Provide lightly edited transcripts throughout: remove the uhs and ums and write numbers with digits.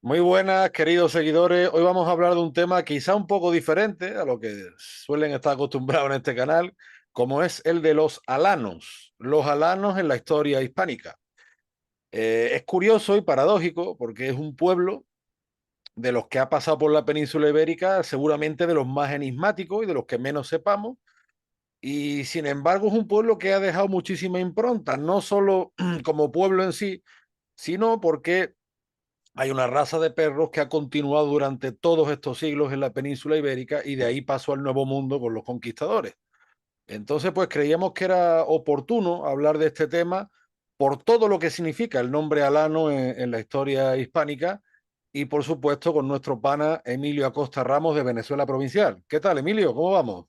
Muy buenas, queridos seguidores. Hoy vamos a hablar de un tema quizá un poco diferente a lo que suelen estar acostumbrados en este canal, como es el de los alanos en la historia hispánica. Es curioso y paradójico porque es un pueblo de los que ha pasado por la península ibérica, seguramente de los más enigmáticos y de los que menos sepamos, y sin embargo es un pueblo que ha dejado muchísima impronta, no solo como pueblo en sí, sino porque hay una raza de perros que ha continuado durante todos estos siglos en la península ibérica y de ahí pasó al Nuevo Mundo con los conquistadores. Entonces, pues creíamos que era oportuno hablar de este tema por todo lo que significa el nombre alano en la historia hispánica y, por supuesto, con nuestro pana Emilio Acosta Ramos de Venezuela Provincial. ¿Qué tal, Emilio? ¿Cómo vamos?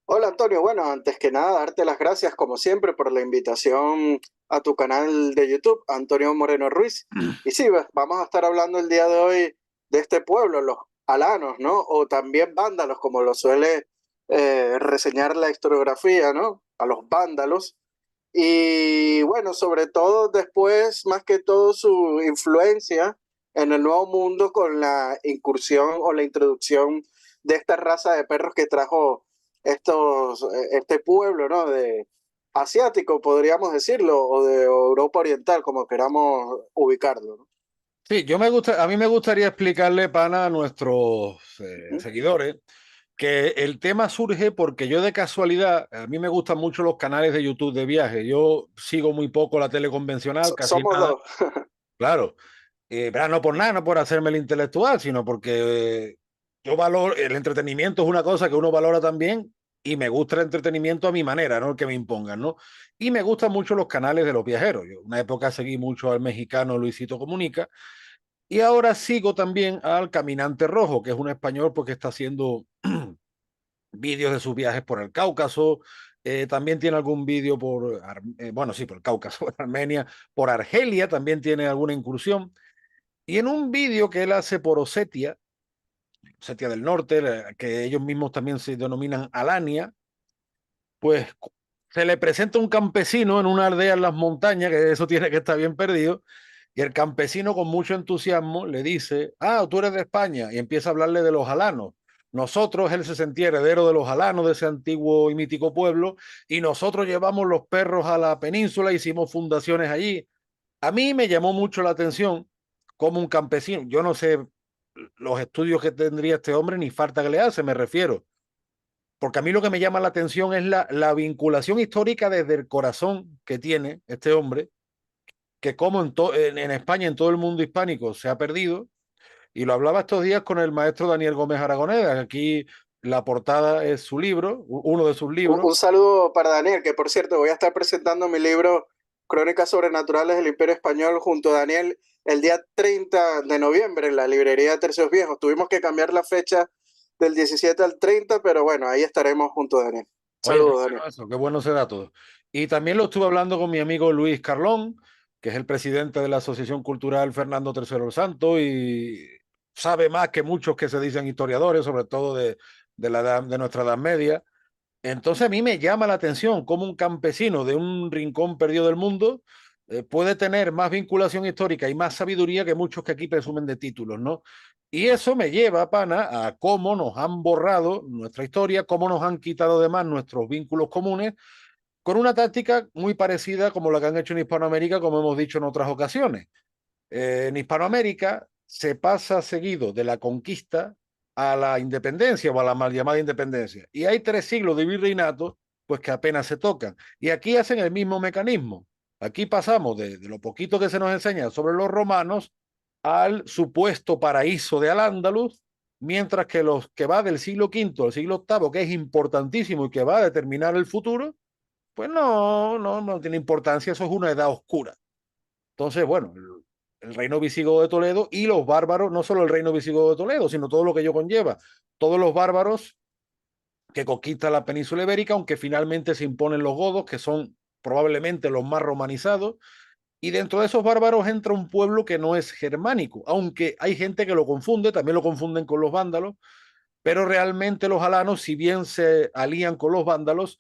Hola Antonio, bueno, antes que nada, darte las gracias como siempre por la invitación a tu canal de YouTube, Antonio Moreno Ruiz. Y sí, vamos a estar hablando el día de hoy de este pueblo, los alanos, ¿no? O también vándalos, como lo suele reseñar la historiografía, ¿no? A los vándalos. Y bueno, sobre todo después, más que todo, su influencia en el Nuevo Mundo con la incursión o la introducción de esta raza de perros que trajo este pueblo, ¿no? De asiático, podríamos decirlo, o de Europa Oriental, como queramos ubicarlo, ¿no? Sí, a mí me gustaría explicarle, pana, a nuestros Ujú. seguidores que el tema surge porque yo de casualidad, a mí me gustan mucho los canales de YouTube de viaje. Yo sigo muy poco la tele convencional, casi Somos nada, dos. claro. Pero no por nada, no por hacerme el intelectual, sino porque yo valoro, el entretenimiento es una cosa que uno valora también y me gusta el entretenimiento a mi manera, no el que me impongan, ¿no? Y me gustan mucho los canales de los viajeros. Yo una época seguí mucho al mexicano Luisito Comunica y ahora sigo también al Caminante Rojo, que es un español porque está haciendo vídeos de sus viajes por el Cáucaso. También tiene algún vídeo bueno, sí, por el Cáucaso, por Armenia, por Argelia también tiene alguna incursión. Y en un vídeo que él hace por Osetia del Norte, que ellos mismos también se denominan Alania, pues se le presenta un campesino en una aldea en las montañas, que eso tiene que estar bien perdido, y el campesino con mucho entusiasmo le dice, ah, tú eres de España, y empieza a hablarle de los alanos. Nosotros, él se sentía heredero de los alanos, de ese antiguo y mítico pueblo, y nosotros llevamos los perros a la península, hicimos fundaciones allí. A mí me llamó mucho la atención como un campesino, yo no sé los estudios que tendría este hombre, ni falta que le hace, me refiero, porque a mí lo que me llama la atención es la vinculación histórica desde el corazón que tiene este hombre, que como en España, en todo el mundo hispánico, se ha perdido. Y lo hablaba estos días con el maestro Daniel Gómez Aragoneda. Aquí la portada es su libro, uno de sus libros. Un saludo para Daniel, que por cierto voy a estar presentando mi libro Crónicas Sobrenaturales del Imperio Español junto a Daniel el día 30 de noviembre en la librería Tercios Viejos. Tuvimos que cambiar la fecha del 17 al 30, pero bueno, ahí estaremos junto a Daniel. Oye, qué Saludos, Daniel. bueno eso, qué bueno se da todo. Y también lo estuve hablando con mi amigo Luis Carlón, que es el presidente de la Asociación Cultural Fernando III el Santo y sabe más que muchos que se dicen historiadores, sobre todo de nuestra Edad Media. Entonces a mí me llama la atención cómo un campesino de un rincón perdido del mundo puede tener más vinculación histórica y más sabiduría que muchos que aquí presumen de títulos, ¿no? Y eso me lleva, pana, a cómo nos han borrado nuestra historia, cómo nos han quitado además nuestros vínculos comunes, con una táctica muy parecida como la que han hecho en Hispanoamérica, como hemos dicho en otras ocasiones. En Hispanoamérica se pasa seguido de la conquista a la independencia o a la mal llamada independencia. Y hay 3 siglos de virreinato, pues que apenas se tocan. Y aquí hacen el mismo mecanismo. Aquí pasamos de lo poquito que se nos enseña sobre los romanos al supuesto paraíso de Al-Ándalus, mientras que los que va del siglo V al siglo VIII, que es importantísimo y que va a determinar el futuro, pues no tiene importancia, eso es una edad oscura. Entonces, bueno, el reino visigodo de Toledo y los bárbaros, no solo el reino visigodo de Toledo, sino todo lo que ello conlleva, todos los bárbaros que conquistan la península ibérica, aunque finalmente se imponen los godos, que son probablemente los más romanizados, y dentro de esos bárbaros entra un pueblo que no es germánico, aunque hay gente que lo confunde, también lo confunden con los vándalos, pero realmente los alanos, si bien se alían con los vándalos,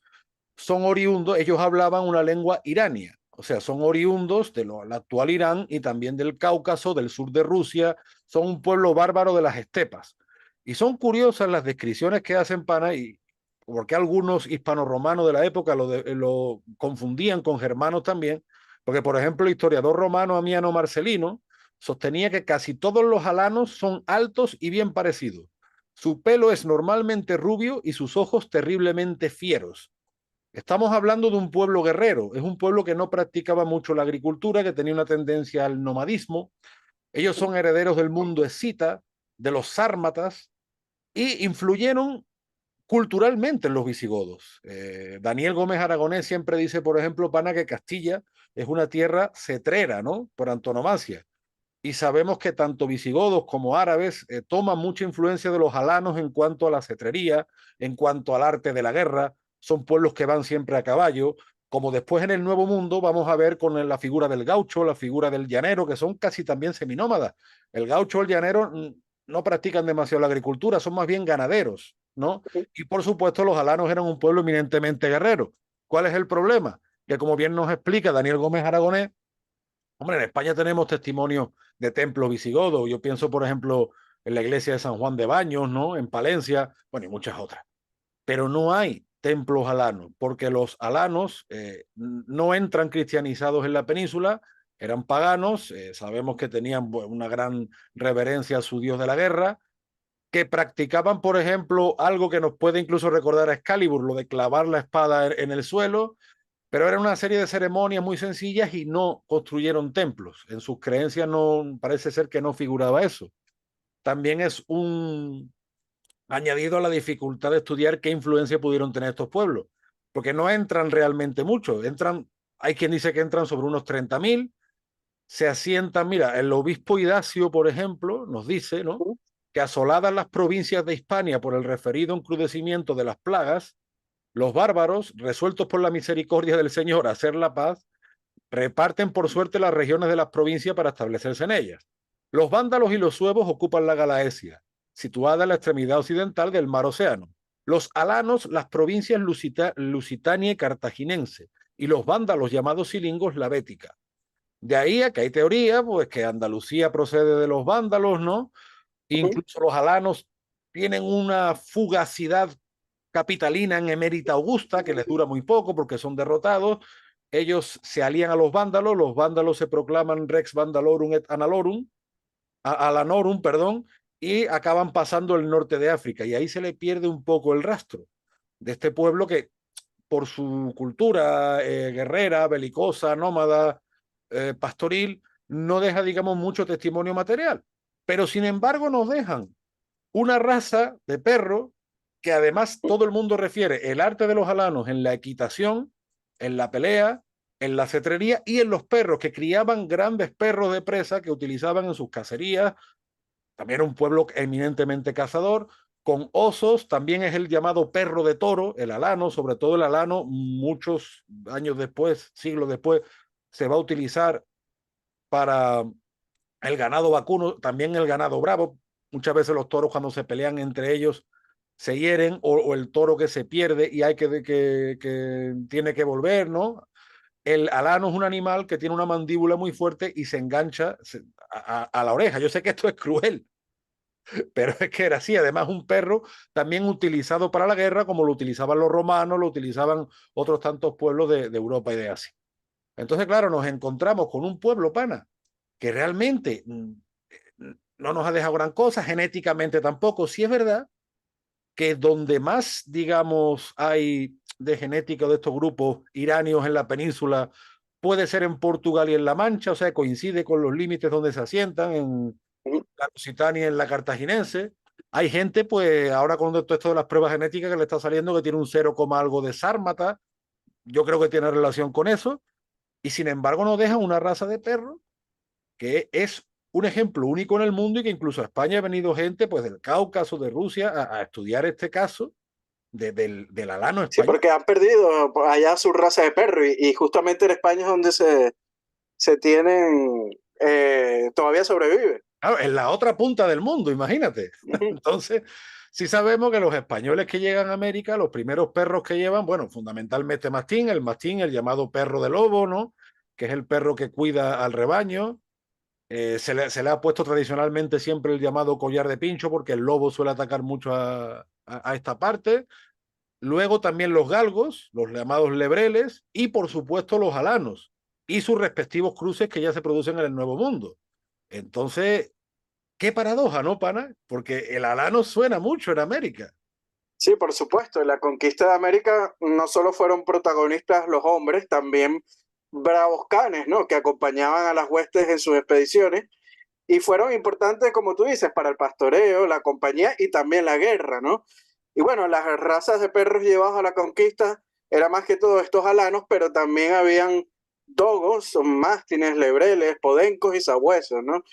son oriundos, ellos hablaban una lengua irania, O sea, son oriundos del actual Irán y también del Cáucaso, del sur de Rusia. Son un pueblo bárbaro de las estepas. Y son curiosas las descripciones que hacen Pana, y porque algunos hispanoromanos de la época lo confundían con germanos también. Porque, por ejemplo, el historiador romano Amiano Marcelino sostenía que casi todos los alanos son altos y bien parecidos. Su pelo es normalmente rubio y sus ojos terriblemente fieros. Estamos hablando de un pueblo guerrero, es un pueblo que no practicaba mucho la agricultura, que tenía una tendencia al nomadismo. Ellos son herederos del mundo escita, de los sármatas, y influyeron culturalmente en los visigodos. Daniel Gómez Aragonés siempre dice, por ejemplo, Pana, que Castilla es una tierra cetrera, ¿no? Por antonomasia. Y sabemos que tanto visigodos como árabes toman mucha influencia de los alanos en cuanto a la cetrería, en cuanto al arte de la guerra. Son pueblos que van siempre a caballo, como después en el Nuevo Mundo vamos a ver con la figura del gaucho, la figura del llanero, que son casi también seminómadas. El gaucho o el llanero no practican demasiado la agricultura, son más bien ganaderos, ¿no? Y por supuesto los alanos eran un pueblo eminentemente guerrero. ¿Cuál es el problema? Que como bien nos explica Daniel Gómez Aragonés, hombre, en España tenemos testimonios de templos visigodos. Yo pienso, por ejemplo, en la iglesia de San Juan de Baños, ¿no? En Palencia, bueno, y muchas otras. Pero no hay templos alanos, porque los alanos no entran cristianizados en la península, eran paganos, sabemos que tenían una gran reverencia a su dios de la guerra, que practicaban, por ejemplo, algo que nos puede incluso recordar a Excalibur, lo de clavar la espada en el suelo, pero era una serie de ceremonias muy sencillas y no construyeron templos. En sus creencias no parece ser que no figuraba eso. También es un añadido a la dificultad de estudiar qué influencia pudieron tener estos pueblos, porque no entran realmente mucho, entran, hay quien dice que entran sobre unos 30.000, se asientan, mira, el obispo Idacio, por ejemplo, nos dice, ¿no? Que asoladas las provincias de Hispania por el referido encrudecimiento de las plagas, los bárbaros, resueltos por la misericordia del Señor a hacer la paz, reparten por suerte las regiones de las provincias para establecerse en ellas. Los vándalos y los suevos ocupan la Galaesia, situada en la extremidad occidental del mar Océano. Los alanos, las provincias lusitania y cartaginense, y los vándalos llamados silingos, la Bética. De ahí a que hay teoría, pues que Andalucía procede de los vándalos, ¿no? Incluso los alanos tienen una fugacidad capitalina en Emérita Augusta, que les dura muy poco porque son derrotados. Ellos se alían a los vándalos se proclaman Rex Vandalorum et Analorum, Alanorum, perdón, y acaban pasando el norte de África. Y ahí se le pierde un poco el rastro de este pueblo que, por su cultura guerrera, belicosa, nómada, pastoril, no deja, digamos, mucho testimonio material. Pero sin embargo nos dejan una raza de perro que además todo el mundo refiere el arte de los alanos en la equitación, en la pelea, en la cetrería y en los perros, que criaban grandes perros de presa que utilizaban en sus cacerías. También un pueblo eminentemente cazador, con osos, también es el llamado perro de toro, el alano, sobre todo el alano, muchos años después, siglos después, se va a utilizar para el ganado vacuno, también el ganado bravo. Muchas veces los toros cuando se pelean entre ellos se hieren, o el toro que se pierde y hay que tiene que volver, ¿no? El alano es un animal que tiene una mandíbula muy fuerte y se engancha a la oreja. Yo sé que esto es cruel, pero es que era así. Además, un perro también utilizado para la guerra, como lo utilizaban los romanos, lo utilizaban otros tantos pueblos de Europa y de Asia. Entonces, claro, nos encontramos con un pueblo, Pana, que realmente no nos ha dejado gran cosa, genéticamente tampoco. Sí es verdad que donde más, digamos, hay de genética de estos grupos iranios en la península puede ser en Portugal y en La Mancha, o sea, coincide con los límites donde se asientan, en la Lusitania y en la Cartaginense. Hay gente, pues, ahora con todo esto de las pruebas genéticas que le está saliendo, que tiene un 0, algo de sármata. Yo creo que tiene relación con eso. Y sin embargo, nos dejan una raza de perro que es un ejemplo único en el mundo y que incluso a España ha venido gente, pues, del Cáucaso, de Rusia, a estudiar este caso del alano Sí, español. porque han perdido allá su raza de perro y justamente en España es donde se tienen, todavía sobrevive. Claro, en la otra punta del mundo, imagínate. Entonces, sí sabemos que los españoles que llegan a América, los primeros perros que llevan, bueno, fundamentalmente mastín, el llamado perro de lobo, ¿no? que es el perro que cuida al rebaño. Se le ha puesto tradicionalmente siempre el llamado collar de pincho porque el lobo suele atacar mucho a esta parte. Luego también los galgos, los llamados lebreles, y por supuesto los alanos y sus respectivos cruces que ya se producen en el Nuevo Mundo. Entonces, qué paradoja, ¿no, pana? Porque el alano suena mucho en América. Sí, por supuesto, en la conquista de América no solo fueron protagonistas los hombres, también bravos canes, ¿no? Que acompañaban a las huestes en sus expediciones y fueron importantes, como tú dices, para el pastoreo, la compañía y también la guerra, ¿no? Y bueno, las razas de perros llevados a la conquista eran más que todo estos alanos, pero también habían dogos, mástines, lebreles, podencos y sabuesos, ¿no?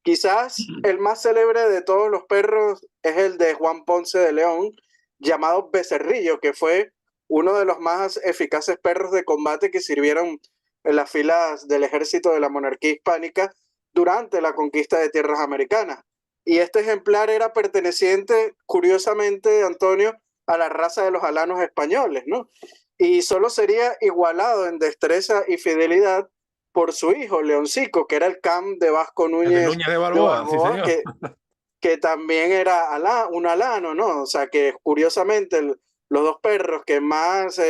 Quizás el más célebre de todos los perros es el de Juan Ponce de León, llamado Becerrillo, que fue uno de los más eficaces perros de combate que sirvieron en las filas del ejército de la monarquía hispánica durante la conquista de tierras americanas. Y este ejemplar era perteneciente, curiosamente, Antonio, a la raza de los alanos españoles, ¿no? Y solo sería igualado en destreza y fidelidad por su hijo, Leoncico, que era el Cam de Vasco El de Núñez Núñez de de Balboa, sí, Balboa, señor. que también era un alano, ¿no? O sea, que curiosamente los dos perros que más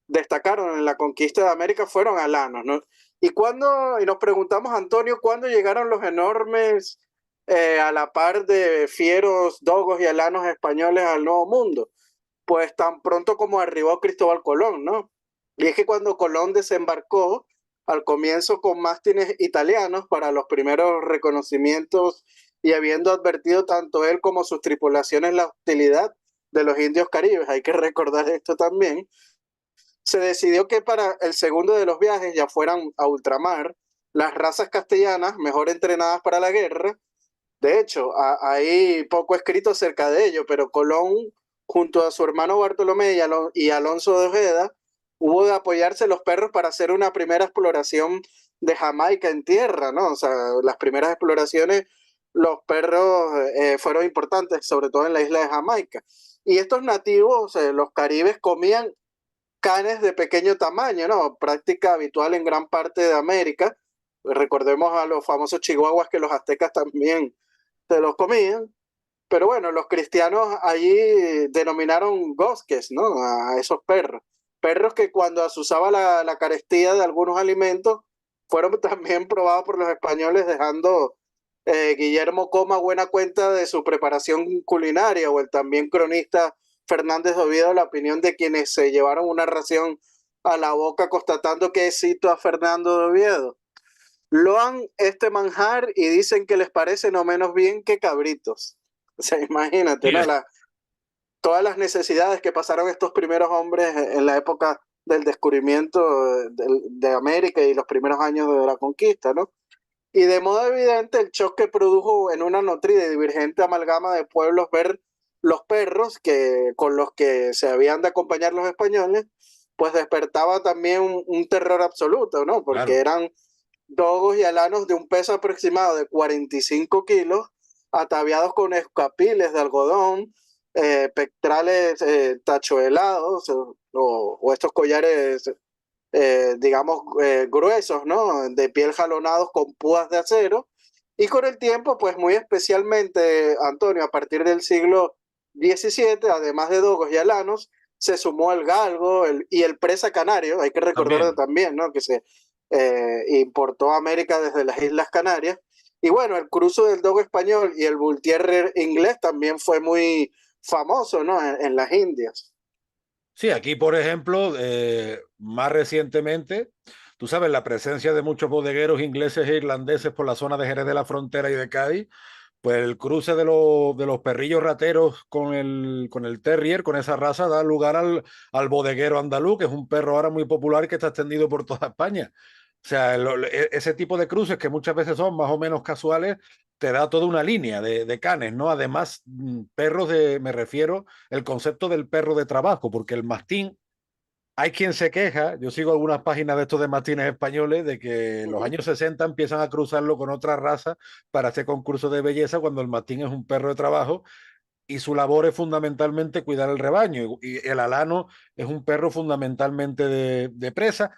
destacaron en la conquista de América fueron alanos, ¿no? Y nos preguntamos, Antonio, ¿cuándo llegaron los enormes, a la par de fieros dogos y alanos españoles al Nuevo Mundo? Pues tan pronto como arribó Cristóbal Colón, ¿no? Y es que cuando Colón desembarcó, al comienzo con mástines italianos para los primeros reconocimientos y habiendo advertido tanto él como sus tripulaciones la hostilidad de los indios caribes, hay que recordar esto también, se decidió que para el segundo de los viajes ya fueran a ultramar las razas castellanas mejor entrenadas para la guerra. De hecho, hay poco escrito acerca de ello, pero Colón, junto a su hermano Bartolomé y Alonso de Ojeda, hubo de apoyarse los perros para hacer una primera exploración de Jamaica en tierra, ¿no? O sea, las primeras exploraciones, los perros fueron importantes, sobre todo en la isla de Jamaica. Y estos nativos, los caribes, comían canes de pequeño tamaño, ¿no? Práctica habitual en gran parte de América. Recordemos a los famosos chihuahuas que los aztecas también se los comían. Pero bueno, los cristianos allí denominaron gosques, ¿no? A esos perros. Perros que cuando asusaba la carestía de algunos alimentos fueron también probados por los españoles, dejando Guillermo Coma buena cuenta de su preparación culinaria, o el también cronista Fernández de Oviedo la opinión de quienes se llevaron una ración a la boca constatando que cito a Fernando de Oviedo. Loan este manjar y dicen que les parece no menos bien que cabritos. O sea, imagínate, ¿no? Yeah. Todas las necesidades que pasaron estos primeros hombres en la época del descubrimiento de América y los primeros años de la conquista, ¿no? Y de modo evidente el choque produjo en una nutrida y divergente amalgama de pueblos ver los perros que, con los que se habían de acompañar los españoles, pues despertaba también un terror absoluto, ¿no? Porque Claro. eran dogos y alanos de un peso aproximado de 45 kilos, ataviados con escapiles de algodón, pectrales tachuelados o estos collares, digamos, gruesos, ¿no? De piel jalonados con púas de acero. Y con el tiempo, pues muy especialmente, Antonio, a partir del siglo XVII, además de dogos y alanos, se sumó el galgo y el presa canario, hay que recordar También. también, ¿no? Que se importó a América desde las Islas Canarias. Y bueno, el cruzo del dogo español y el bull terrier inglés también fue muy famoso, ¿no? En las Indias. Sí, aquí, por ejemplo, más recientemente, tú sabes, la presencia de muchos bodegueros ingleses e irlandeses por la zona de Jerez de la Frontera y de Cádiz, pues el cruce de los perrillos rateros con el terrier, con esa raza, da lugar al bodeguero andaluz, que es un perro ahora muy popular que está extendido por toda España. O sea, ese tipo de cruces que muchas veces son más o menos casuales, te da toda una línea de canes, ¿no? Además, perros me refiero, el concepto del perro de trabajo, porque el mastín, hay quien se queja, yo sigo algunas páginas de estos de mastines españoles, de que en los años 60 empiezan a cruzarlo con otra raza para hacer concursos de belleza cuando el mastín es un perro de trabajo y su labor es fundamentalmente cuidar el rebaño y el alano es un perro fundamentalmente de presa.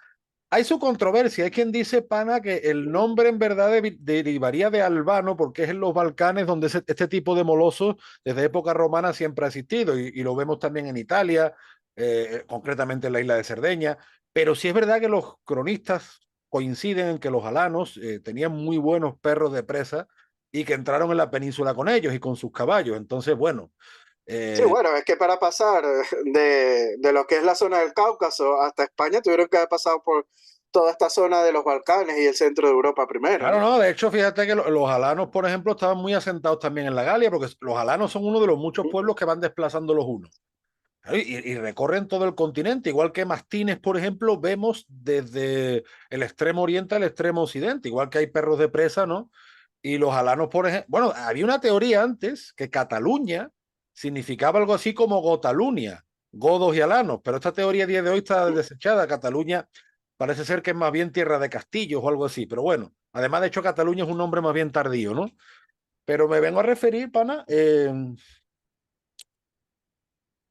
hay su controversia. Hay quien dice, pana, que el nombre en verdad derivaría de albano porque es en los Balcanes donde este tipo de molosos desde época romana siempre ha existido y lo vemos también en Italia, concretamente en la isla de Cerdeña. Pero sí es verdad que los cronistas coinciden en que los alanos tenían muy buenos perros de presa y que entraron en la península con ellos y con sus caballos. Entonces, bueno, Sí, eh, bueno, es que para pasar de lo que es la zona del Cáucaso hasta España tuvieron que haber pasado por toda esta zona de los Balcanes y el centro de Europa primero, claro, ¿no? no, de hecho, fíjate que los alanos, por ejemplo, estaban muy asentados también en la Galia, porque los alanos son uno de los muchos pueblos que van desplazando los hunos. Claro, y recorren todo el continente, igual que mastines, por ejemplo, vemos desde el extremo oriente al extremo occidente, igual que hay perros de presa, ¿no? Y los alanos, por ejemplo, bueno, había una teoría antes que Cataluña significaba algo así como Gotalunia, godos y alanos, pero esta teoría a día de hoy está desechada. Cataluña parece ser que es más bien tierra de castillos o algo así, pero bueno, además de hecho Cataluña es un nombre más bien tardío, ¿no? Pero me vengo a referir, pana,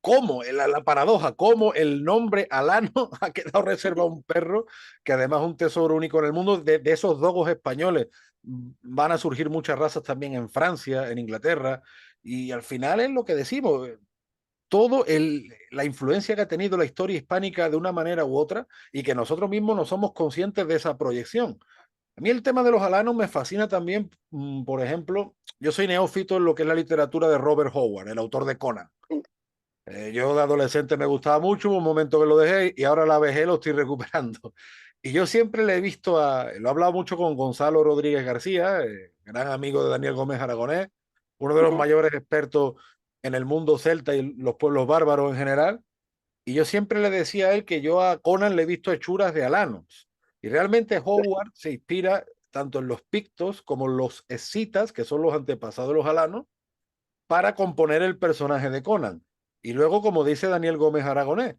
cómo, la paradoja, cómo el nombre alano ha quedado reservado a un perro, que además es un tesoro único en el mundo. De esos dogos españoles van a surgir muchas razas también en Francia, en Inglaterra, y al final es lo que decimos, todo la influencia que ha tenido la historia hispánica de una manera u otra, y que nosotros mismos no somos conscientes de esa proyección. A mí el tema de los alanos me fascina también, por ejemplo, yo soy neófito en lo que es la literatura de Robert Howard, el autor de Conan. Yo de adolescente me gustaba mucho, hubo un momento que lo dejé y ahora la vejez lo estoy recuperando. Y yo siempre le he visto lo he hablado mucho con Gonzalo Rodríguez García, gran amigo de Daniel Gómez Aragonés, uno de los Ujú. mayores expertos en el mundo celta y los pueblos bárbaros en general. Y yo siempre le decía a él que yo a Conan le he visto hechuras de alanos. Y realmente Howard se inspira tanto en los pictos como en los escitas, que son los antepasados de los alanos, para componer el personaje de Conan. Y luego, como dice Daniel Gómez Aragonés,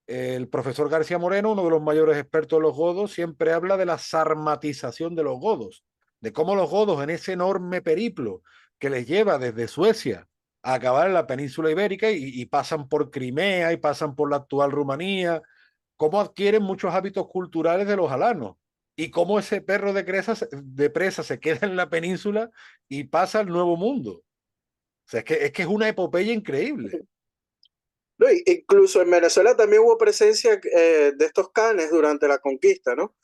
el profesor García Moreno, uno de los mayores expertos de los godos, siempre habla de la sarmatización de los godos, de cómo los godos en ese enorme periplo que les lleva desde Suecia a acabar en la península ibérica y pasan por Crimea y pasan por la actual Rumanía, cómo adquieren muchos hábitos culturales de los alanos y cómo ese perro de presa se queda en la península y pasa al Nuevo Mundo. O sea, es que es una epopeya increíble. No, incluso en Venezuela también hubo presencia de estos canes durante la conquista, ¿no?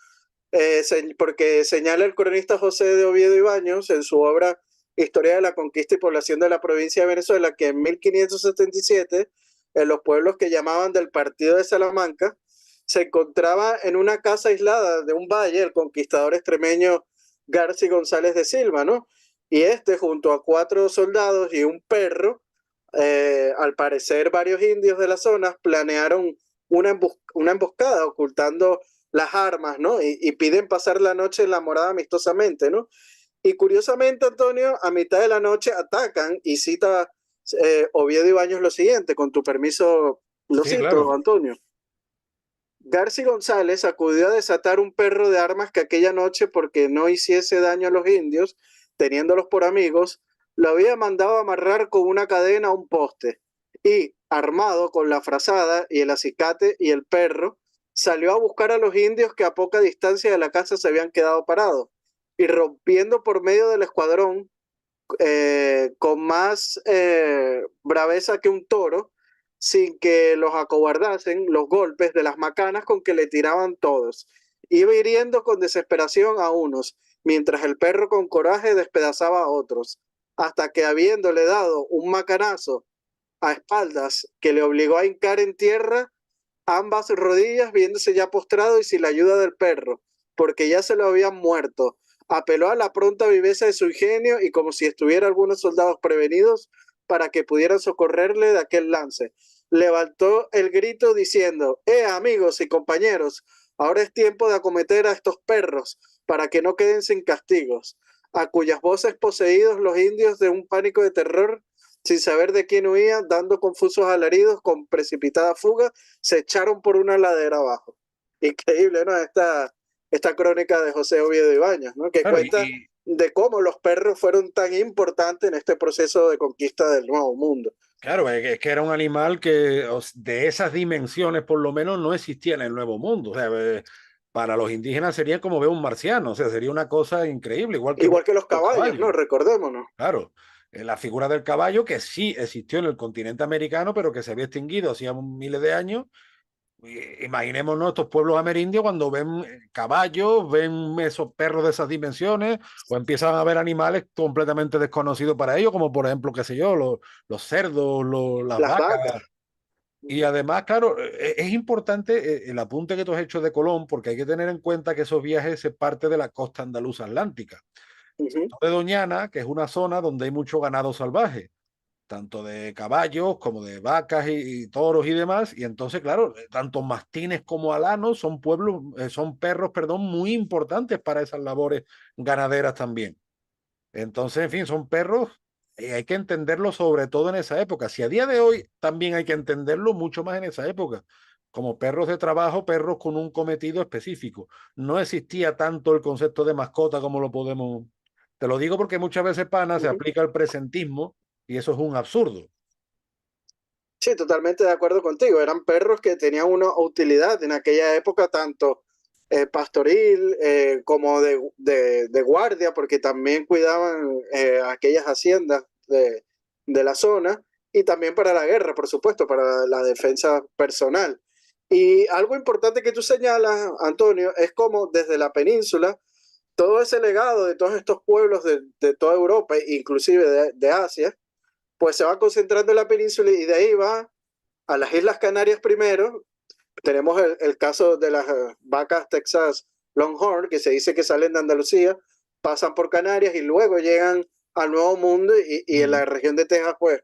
Porque señala el cronista José de Oviedo Ibáñez en su obra Historia de la Conquista y Población de la Provincia de Venezuela, que en 1577, en los pueblos que llamaban del Partido de Salamanca, se encontraba en una casa aislada de un valle el conquistador extremeño Garci González de Silva, ¿no? Y este, junto a 4 soldados y un perro, al parecer varios indios de la zona planearon una emboscada ocultando las armas, ¿no? Y piden pasar la noche en la morada amistosamente, ¿no? Y curiosamente, Antonio, a mitad de la noche atacan y cita Oviedo Ibáñez lo siguiente, con tu permiso, lo Sí, cito, claro. Antonio. Garci González acudió a desatar un perro de armas que aquella noche, porque no hiciese daño a los indios, teniéndolos por amigos, lo había mandado amarrar con una cadena a un poste y, armado con la frazada y el acicate y el perro, salió a buscar a los indios que a poca distancia de la casa se habían quedado parados y rompiendo por medio del escuadrón con más braveza que un toro, sin que los acobardasen los golpes de las macanas con que le tiraban todos. Iba hiriendo con desesperación a unos, mientras el perro con coraje despedazaba a otros, hasta que habiéndole dado un macanazo a espaldas que le obligó a hincar en tierra ambas rodillas, viéndose ya postrado y sin la ayuda del perro, porque ya se lo habían muerto. Apeló a la pronta viveza de su ingenio y como si estuviera algunos soldados prevenidos para que pudieran socorrerle de aquel lance. Levantó el grito diciendo, amigos y compañeros, ahora es tiempo de acometer a estos perros para que no queden sin castigos, a cuyas voces poseídos los indios de un pánico de terror, sin saber de quién huía, dando confusos alaridos con precipitada fuga, se echaron por una ladera abajo. Increíble, ¿no? Esta crónica de José Oviedo Ibáñez, ¿no? Que Claro, cuenta de cómo los perros fueron tan importantes en este proceso de conquista del Nuevo Mundo. claro, es que era un animal que de esas dimensiones por lo menos no existía en el Nuevo Mundo. O sea, para los indígenas sería como ver un marciano, o sea, sería una cosa increíble, igual que Igual que los los caballos, ¿no? caballos. Recordémonos. Claro, la figura del caballo que sí existió en el continente americano, pero que se había extinguido hacía miles de años. Imaginémonos estos pueblos amerindios cuando ven caballos, ven esos perros de esas dimensiones, o empiezan a ver animales completamente desconocidos para ellos, como por ejemplo, qué sé yo, los cerdos, las Las vacas. vacas. Y además, claro, es importante el apunte que tú has hecho de Colón, porque hay que tener en cuenta que esos viajes se parte de la costa andaluza atlántica. Ujú, De Doñana, que es una zona donde hay mucho ganado salvaje, tanto de caballos como de vacas y toros y demás. Y entonces, claro, tanto mastines como alanos son pueblos, son perros, perdón, muy importantes para esas labores ganaderas también. Entonces, en fin, son perros, hay que entenderlo sobre todo en esa época. Si a día de hoy también hay que entenderlo mucho más en esa época, como perros de trabajo, perros con un cometido específico. No existía tanto el concepto de mascota como lo podemos. Te lo digo porque muchas veces, pana, se ujú. aplica el presentismo y eso es un absurdo. Sí, totalmente de acuerdo contigo. Eran perros que tenían una utilidad en aquella época, tanto pastoril como de guardia, porque también cuidaban aquellas haciendas de la zona, y también para la guerra, por supuesto, para la defensa personal. Y algo importante que tú señalas, Antonio, es como desde la península, todo ese legado de todos estos pueblos de toda Europa, inclusive de Asia, pues se va concentrando en la península y de ahí va a las Islas Canarias primero. Tenemos el caso de las vacas Texas Longhorn, que se dice que salen de Andalucía, pasan por Canarias y luego llegan al Nuevo Mundo y en Mm. la región de Texas pues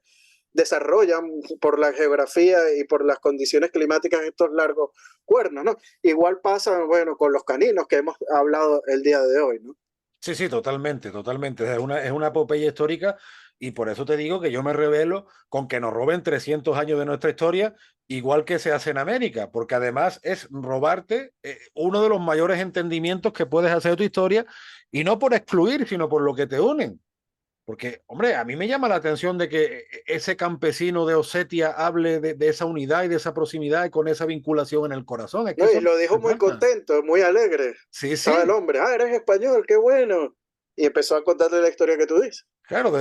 desarrollan por la geografía y por las condiciones climáticas estos largos cuernos, ¿no? Igual pasa, bueno, con los caninos que hemos hablado el día de hoy, ¿no? Sí, sí, totalmente, totalmente. Es una epopeya histórica y por eso te digo que yo me revelo con que nos roben 300 años de nuestra historia, igual que se hace en América, porque además es robarte uno de los mayores entendimientos que puedes hacer de tu historia y no por excluir, sino por lo que te unen. Porque, hombre, a mí me llama la atención de que ese campesino de Osetia hable de esa unidad y de esa proximidad y con esa vinculación en el corazón. Es que ¿No? eso Y no lo dijo se muy trata. contento, muy alegre. Sí, Estaba el sí. hombre, ah, eres español, qué bueno. Y empezó a contarle la historia que tú dices. Claro,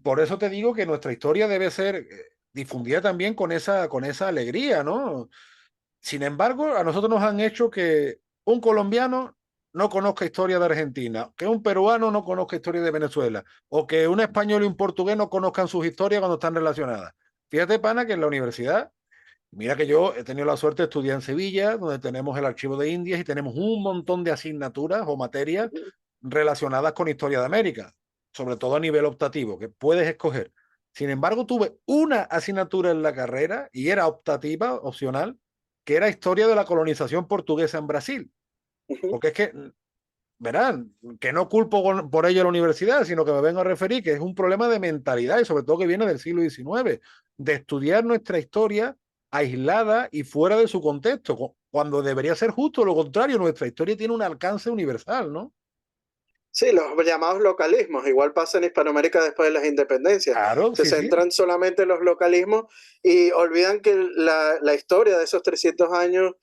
por eso te digo que nuestra historia debe ser difundida también con esa alegría, ¿no? Sin embargo, a nosotros nos han hecho que un colombiano no conozca historia de Argentina, que un peruano no conozca historia de Venezuela, o que un español y un portugués no conozcan sus historias cuando están relacionadas. Fíjate, pana, que en la universidad, mira que yo he tenido la suerte de estudiar en Sevilla, donde tenemos el archivo de Indias y tenemos un montón de asignaturas o materias relacionadas con historia de América, sobre todo a nivel optativo, que puedes escoger. Sin embargo, tuve una asignatura en la carrera y era optativa, opcional, que era historia de la colonización portuguesa en Brasil. Ujú. Porque es que, verán, que no culpo por ello a la universidad, sino que me vengo a referir que es un problema de mentalidad y sobre todo que viene del siglo XIX, de estudiar nuestra historia aislada y fuera de su contexto, cuando debería ser justo lo contrario, nuestra historia tiene un alcance universal, ¿no? Sí, los llamados localismos, igual pasa en Hispanoamérica después de las independencias. Claro, Se sí, sí. centran solamente en los localismos y olvidan que la historia de esos 300 años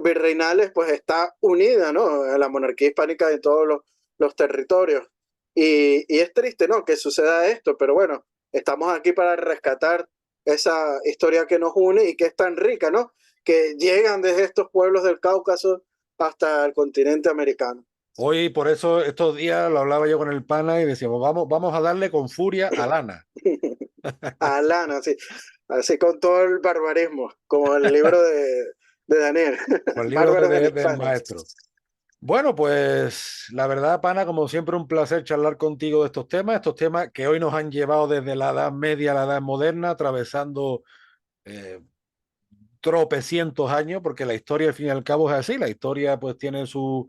virreinales pues está unida, ¿no? A la monarquía hispánica de todos los territorios. Y es triste, ¿no? Que suceda esto, pero bueno, estamos aquí para rescatar esa historia que nos une y que es tan rica, ¿no? Que llegan desde estos pueblos del Cáucaso hasta el continente americano. Hoy, por eso, estos días lo hablaba yo con el pana y decíamos, vamos a darle con furia a Lana, A Lana, así, así con todo el barbarismo, como el libro de Daniel, con el libro Bárbaros del del Infierno. maestro. Bueno, pues la verdad, pana, como siempre, un placer charlar contigo de estos temas que hoy nos han llevado desde la Edad Media a la Edad Moderna, atravesando eh, tropecientos años, porque la historia al fin y al cabo es así, la historia pues tiene su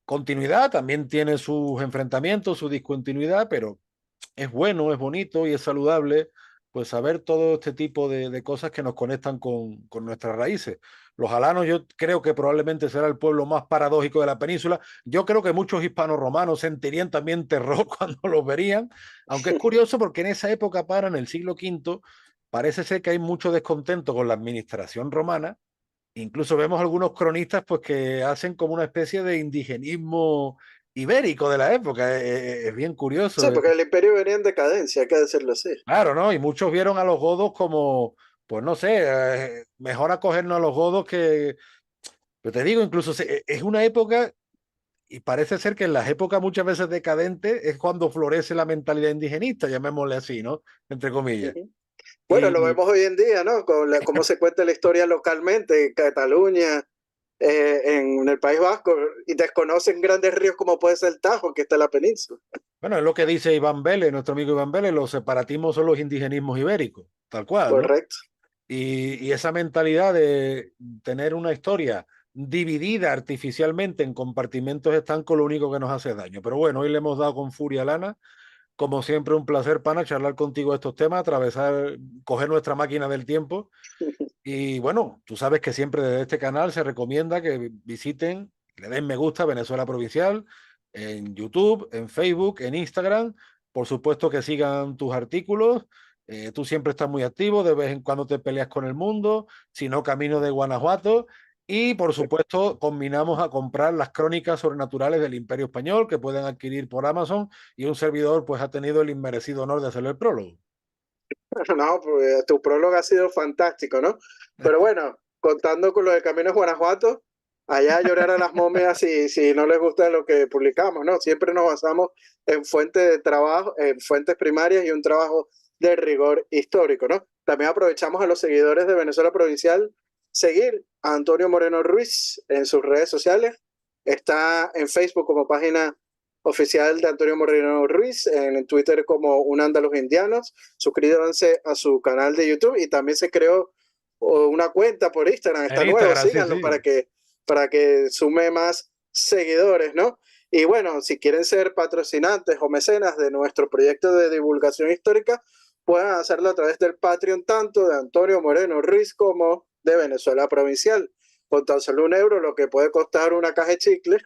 continuidad, también tiene sus enfrentamientos, su discontinuidad, pero es bueno, es bonito y es saludable, pues saber todo este tipo de cosas que nos conectan con nuestras raíces. Los alanos yo creo que probablemente será el pueblo más paradójico de la península. Yo creo que muchos hispanos romanos sentirían también terror cuando los verían, aunque es curioso porque en esa época, para en el siglo V, parece ser que hay mucho descontento con la administración romana Incluso vemos algunos cronistas pues que hacen como una especie de indigenismo ibérico de la época. Es bien Sí, curioso. porque el imperio venía en decadencia, hay que decirlo así. Claro, ¿no? Y muchos vieron a los godos como, pues no sé, mejor acogernos a los godos que, pero te digo, incluso es una época, y parece ser que en las épocas muchas veces decadentes es cuando florece la mentalidad indigenista, llamémosle así, ¿no? Entre comillas. Ujú. Bueno, lo Y vemos hoy en día, ¿no? Con cómo se cuenta la historia localmente en Cataluña, en el País Vasco, y desconocen grandes ríos como puede ser el Tajo, que está en la península. bueno, es lo que dice Iván Vélez, nuestro amigo Iván Vélez, los separatismos son los indigenismos ibéricos, tal cual, ¿no? Correcto. Y esa mentalidad de tener una historia dividida artificialmente en compartimentos estancos, lo único que nos hace daño. Pero bueno, hoy le hemos dado con furia a Lana. Como siempre, un placer, pana, charlar contigo de estos temas, atravesar, coger nuestra máquina del tiempo. Y bueno, tú sabes que siempre desde este canal se recomienda que visiten, le den me gusta a Venezuela Provincial en YouTube, en Facebook, en Instagram. Por supuesto que sigan tus artículos. Tú siempre estás muy activo, de vez en cuando te peleas con el mundo, si no, Camino de Guanajuato. Y por supuesto, combinamos a comprar las crónicas sobrenaturales del Imperio Español que pueden adquirir por Amazon y un servidor pues ha tenido el inmerecido honor de hacerle el prólogo. No, pues tu prólogo ha sido fantástico, ¿no? Pero bueno, contando con lo de Caminos Guanajuato, allá llorar a las momias si no les gusta lo que publicamos, ¿no? Siempre nos basamos en fuentes de trabajo, en fuentes primarias y un trabajo de rigor histórico, ¿no? También aprovechamos a los seguidores de Venezuela Provincial seguir a Antonio Moreno Ruiz en sus redes sociales. Está en Facebook como página oficial de Antonio Moreno Ruiz, en Twitter como Un Andaluz Indianos. Suscríbanse a su canal de YouTube y también se creó una cuenta por Instagram, En está nuevo, Instagram, sí, síganlo sí. para que sume más seguidores, ¿no? Y bueno, si quieren ser patrocinantes o mecenas de nuestro proyecto de divulgación histórica, pueden hacerlo a través del Patreon tanto de Antonio Moreno Ruiz como de Venezuela Provincial. Con tan solo €1, lo que puede costar una caja de chicle,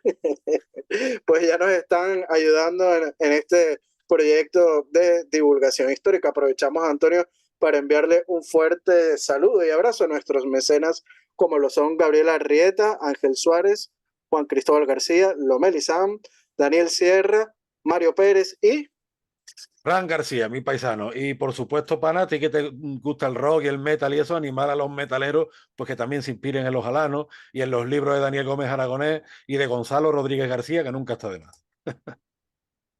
pues ya nos están ayudando en este proyecto de divulgación histórica. Aprovechamos, Antonio, para enviarle un fuerte saludo y abrazo a nuestros mecenas, como lo son Gabriela Arrieta, Ángel Suárez, Juan Cristóbal García, Lomeli Sam, Daniel Sierra, Mario Pérez y... Fran García, mi paisano. Y por supuesto, pana, a ti que te gusta el rock y el metal y eso, animar a los metaleros, pues que también se inspiren en los Alanos y en los libros de Daniel Gómez Aragonés y de Gonzalo Rodríguez García, que nunca está de más.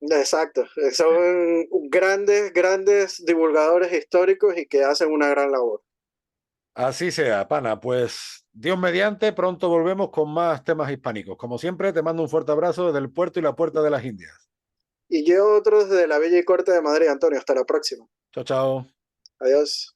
Exacto, son grandes, grandes divulgadores históricos y que hacen una gran labor. Así sea, pana. Pues Dios mediante, pronto volvemos con más temas hispánicos. Como siempre, te mando un fuerte abrazo desde el puerto y la puerta de las Indias. Y yo otro desde la Bella y Corte de Madrid, Antonio. Hasta la próxima. Chao, chao. Adiós.